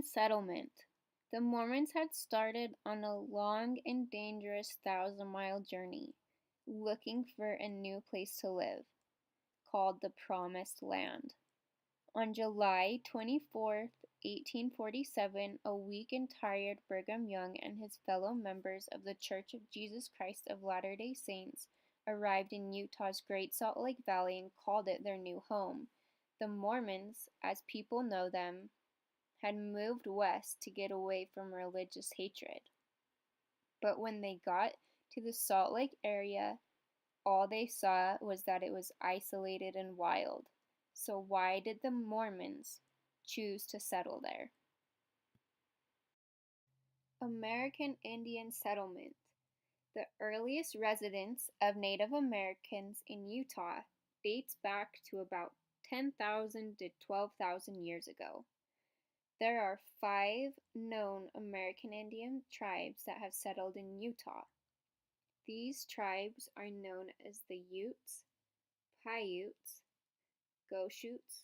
settlement. The Mormons had started on a long and dangerous 1,000-mile journey, looking for a new place to live, called the Promised Land. On July 24th, 1847, a weak and tired Brigham Young and his fellow members of the Church of Jesus Christ of Latter-day Saints arrived in Utah's Great Salt Lake Valley and called it their new home. The Mormons, as people know them, had moved west to get away from religious hatred. But when they got to the Salt Lake area, all they saw was that it was isolated and wild. So why did the Mormons choose to settle there? American Indian settlement. The earliest residence of Native Americans in Utah dates back to about 10,000 to 12,000 years ago. There are 5 known American Indian tribes that have settled in Utah. These tribes are known as the Utes, Paiutes, Goshutes,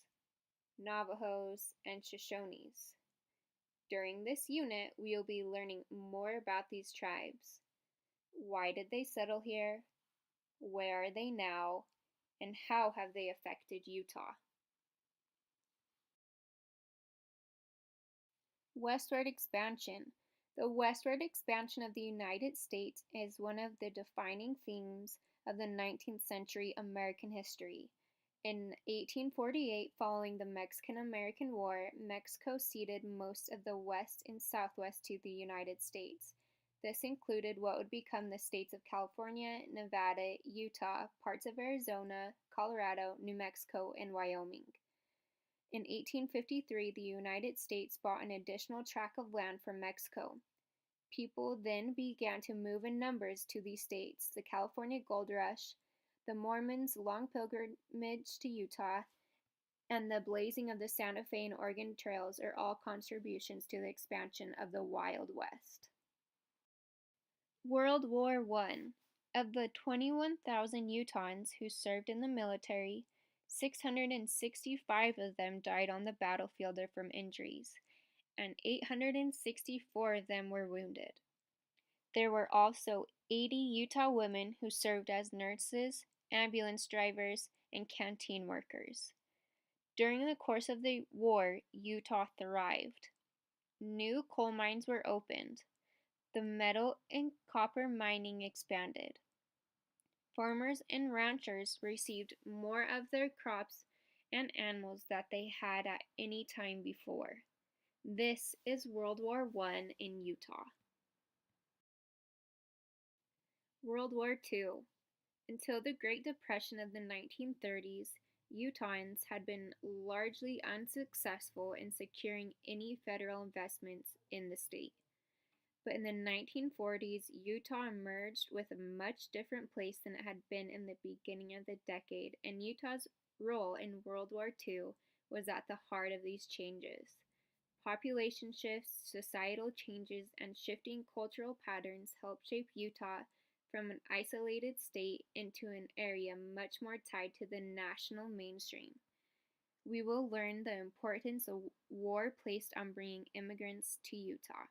Navajos, and Shoshones. During this unit, we will be learning more about these tribes. Why did they settle here? Where are they now? And how have they affected Utah? Westward expansion. The westward expansion of the United States is one of the defining themes of the 19th century American history. In 1848, following the Mexican-American War, Mexico ceded most of the west and southwest to the United States. This included what would become the states of California, Nevada, Utah, parts of Arizona, Colorado, New Mexico, and Wyoming. In 1853, the United States bought an additional tract of land from Mexico. People then began to move in numbers to these states. The California Gold Rush, the Mormons' long pilgrimage to Utah, and the blazing of the Santa Fe and Oregon trails are all contributions to the expansion of the Wild West. World War I. Of the 21,000 Utahns who served in the military, 665 of them died on the battlefield or from injuries, and 864 of them were wounded. There were also 80 Utah women who served as nurses, ambulance drivers, and canteen workers. During the course of the war, Utah thrived. New coal mines were opened. The metal and copper mining expanded. Farmers and ranchers received more of their crops and animals that they had at any time before. This is World War I in Utah. World War II. Until the Great Depression of the 1930s, Utahns had been largely unsuccessful in securing any federal investments in the state. But in the 1940s, Utah emerged with a much different place than it had been in the beginning of the decade, and Utah's role in World War II was at the heart of these changes. Population shifts, societal changes, and shifting cultural patterns helped shape Utah from an isolated state into an area much more tied to the national mainstream. We will learn the importance the war placed on bringing immigrants to Utah.